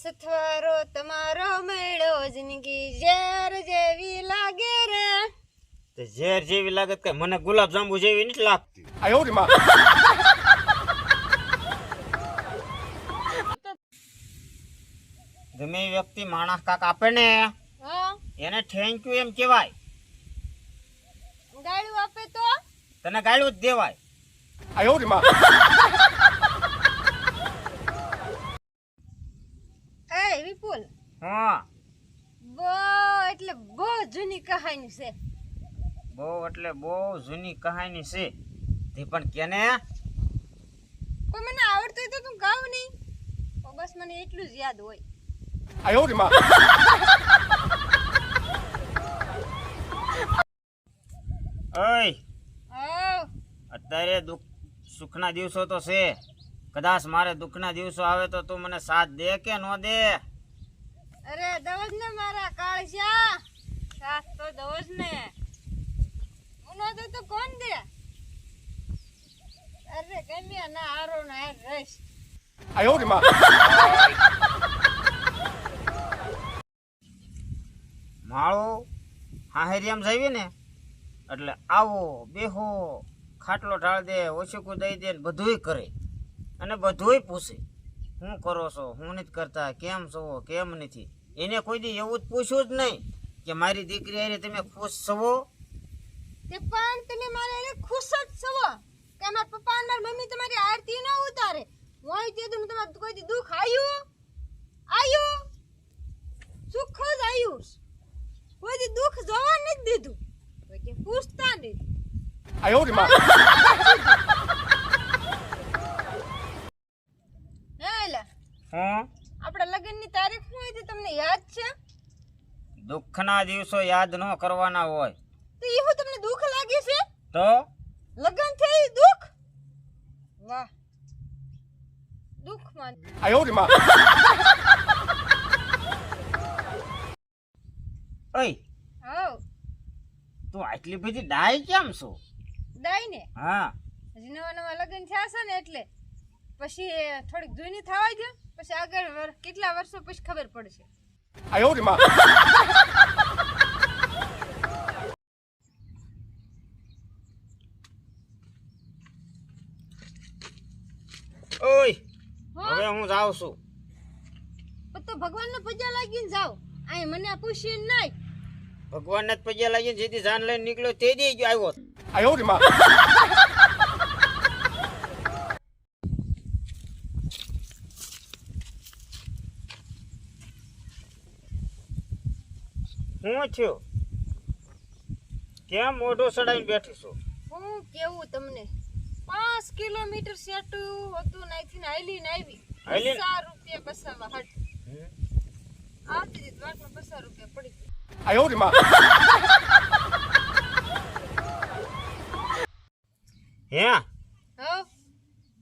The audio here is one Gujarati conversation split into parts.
સથવારો તમારો મેળો જિંદગી ઝેર જેવી લાગે રે. તે ઝેર જેવી લાગે કે મને ગુલાબ જાંબુ જેવી નથી લાગતી. ગમે એ વ્યક્તિ માણસ કાક આપે ને હા એને થેન્ક યુ એમ કહેવાય. ગાળું આપે તો તને ગાળું જ દેવાય. એ વિપુલ હા બહુ એટલે બહુ જૂની કહાની છે. બહુ એટલે બહુ જૂની કહાની છે. તે પણ કેને કોઈ મને આવડતું હોય તો તું ગાવ નહીં. બસ મને એટલું જ યાદ હોય. ઓય હા અત્યારે સુખના દિવસો તો છે. કદાચ મારે દુઃખના દિવસો આવે તો તું મને સાથ દે કે ન દે? અરે દવજ ને મારા કાળશા સાથ તો દવજ ને ઉનો તો કોણ દે. અરે ગમ્યા ના હારો ના હાર રસ. માળો હાહેરિયામ જાવી ને એટલે આવો બેહો ખાટલો ઢાળ દે ઓછું દઈ દે બધુંય કરે અને બધુંય પૂછે શું કરો છો હું નથી કરતા કેમ છો કેમ નથી. એને કોઈ દી એવું જ પૂછ્યું જ નહીં કે મારી દીકરી આરે તમે ખુશ છો. તે પણ તમે મારે એને ખુશ જ છો કે મારા પપ્પા અને મારી મમ્મી તમારી આરતી ન ઉતારે. હોય તે તમે તમારે કોઈ દી દુઃખ આયું સુખ જ આયું. કોઈ દી દુઃખ જોવા નથી દીધું. કોઈ કે પૂછતા નથી. હેલા હું આપણા લગ્નની તારીખ શું હતી તમને યાદ છે? દુઃખના દિવસો યાદ ન કરવાના હોય તો એ હું તમને દુઃખ લાગે છે? તો લગ્ન થઈ દુઃખ? વાહ દુઃખ માં ઓય હાઉ તું આટલી બધી ડાય કેમ છો? દાઈ ને હા હજી નવા નવા લગ્ન થયા છે ને એટલે પછી થોડીક જૂની થવા દો પછી આગળ કેટલા વર્ષો પછી ખબર પડશે. ઓય હા? હવે હું જાઉં છું. પણ તો ભગવાનને પજા લાગીને જાઓ. આ મને આ પૂછીએ નહીં. ભગવાનને જ પગે લાગીને જેથી જાન લઈને નીકળ્યો તે દી જ આવ્યો. હું થયો કેમ મોઢો સડાઈને બેઠી છું? હું કેવું તમને 5 કિલોમીટર સેટું હતું નાઈથી હાલીને આવી. હાલીને? 50 રૂપિયા બસાવા હટ આવતી હતી વાટમાં 50 રૂપિયા પડી ગયા. હે હા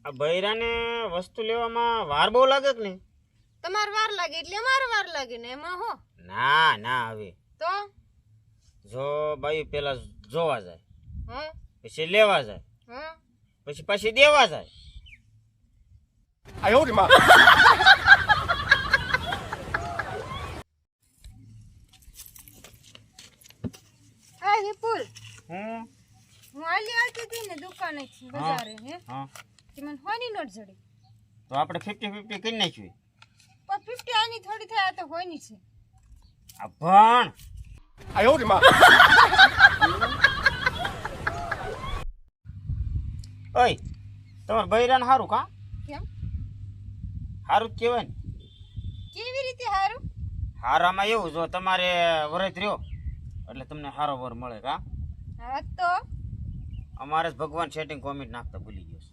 આ બૈરાને વસ્તુ લેવામાં વાર બહુ લાગે કે નહીં? તમાર વાર લાગે એટલે અમાર વાર લાગે ને એમાં હો. ના ના હવે તો જો બાઈ પેલા જોવા જાય હા પછી લેવા જાય હા પછી પાછી દેવા જાય. હા વિપુલ હું હું હાલી આવતી હતી ને દુકાને બજારે હે હા કે મને હોની નોટ જડી. તો આપણે 50-50 કરી નાખ્યું. પણ 50 આની થોડી થાય તો હોની છે. આ ભણ ઓય તમારે બૈરાને સારું કા? કેમ સારું જ કહેવાય ને. કેવી રીતે હારું? હારામાં એવું જો તમારે વરત રહ્યો એટલે તમને સારો વર મળે કા? હા તો અમારે જ ભગવાન સેટિંગ કોમેન્ટ નાખતા ભૂલી ગયો છે.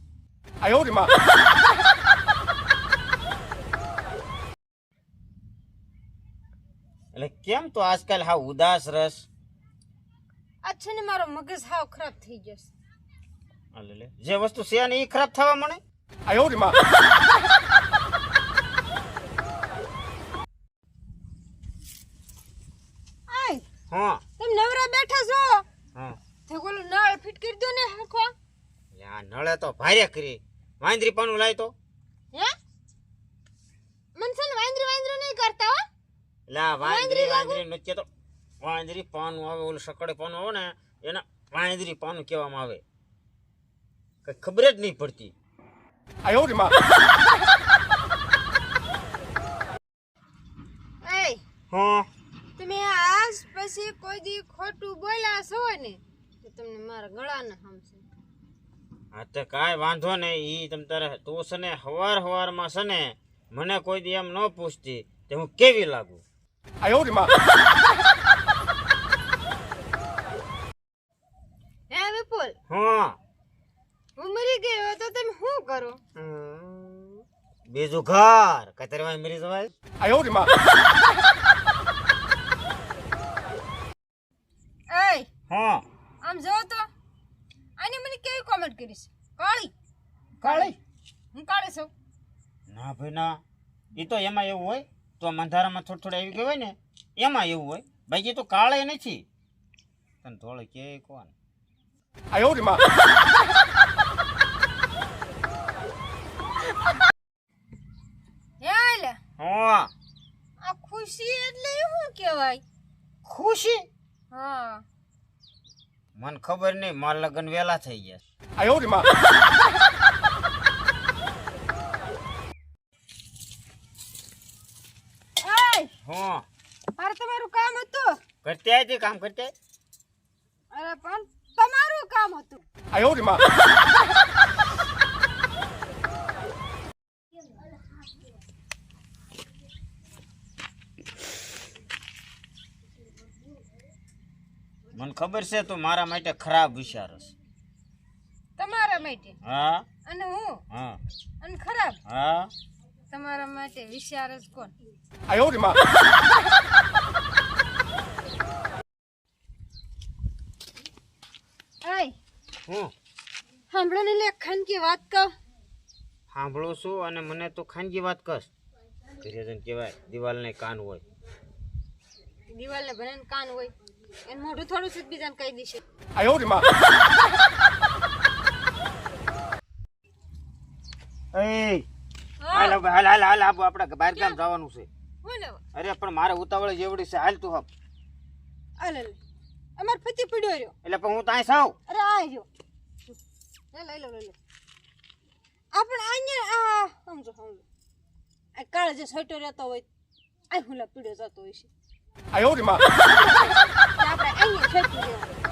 એટલે કેમ તો આજકાલ હા ઉદાસ રસ? આ છે ને મારો મગજ હાવ ખરાબ થઈ ગયો છે. હાલે લે જે વસ્તુ છે ને એ ખરાબ થવા મળે. આય હા તમે નવરા બેઠા છો હા તે ઓલું નળ ફિટ કરી દો ને હરખો. આ નળે તો ભારે કરી વાંદરી પાનું લાય તો. હે મન છે ને વાંદરી ને એટલે આ વાંદરી નથી તો વાંદરી પાનું આવે, ઓલું સકડે પાનું આવે ને એને વાંદરી પાનું કહેવામાં આવે. કઈ ખબર જ નહીં પડતી. એ હા તમે આજ પછી કોઈ દી ખોટું બોલ્યા છો ને તો તમને મારા ગળાના હમશે. હા તો કાંઈ વાંધો નહીં. ઈ તમ તારે તું છે ને હવારમાં છે ને મને કોઈ દી એમ ન પૂછતી તે હું કેવી લાગુ. હે વિપુલ, હા હું મરી ગયો તો તમે શું કરો? બીજું ઘર કઈ તારે વાંહે મરી જવાય. એ હા આમ જો તો આને મને કેવી કોમેન્ટ કરીશ? કાળી કાળી હું કાળી છું. ના ભાઈ ના, એ તો એમાં એવું હોય તો મંધારામાં થોડું આવી ગયું હોય ને એમાં એવું હોય, બાકી તો કાળે નથી. તને થોડે કે કોણ હેલે હા આ ખુશી એટલે શું કહેવાય? ખુશી હા મને ખબર નહીં, મારા લગ્ન વેલા થઈ ગયા. એ હા મારે તમારું કામ હતું. કરતે આવી કામ કરતે. અરે પણ તમારું કામ હતું. મને ખબર છે તું મારા માટે ખરાબ વિચારસ. તમારા માટે હા અને હું હા અને ખરાબ હા તમારા માટે વિચાર જ કોણ? આય હું સાંભળો ને લે ખાનકી વાત કહું. સાંભળું છું અને મને તો ખાનગી વાત કર. ઘરે જઈને કહેવાય દિવાલને કાન હોય. દિવાલને ભલે કાન હોય એને મોઢું થોડું છે બીજાને કહી દેશે. એ હાલ હવે, હાલ હાલ હાલ આબુ આપણે બહાર ગામ જવાનું છે. હું લેવા અરે પણ મારે ઉતાવળ જેવડી છે, હાલ તું હપ. અલે અમાર પતિ પડ્યો રહ્યો. એટલે પણ હું ત્યાં સાવ અરે આ રહ્યો. લઈ લો આપણે અહીંયા આ સમજો આ કાળ જે છોટો રહેતો હોય આ હુલા પીડ્યો જતો હોય છે. આપણે અહીંયા છોટું રહેવાનું.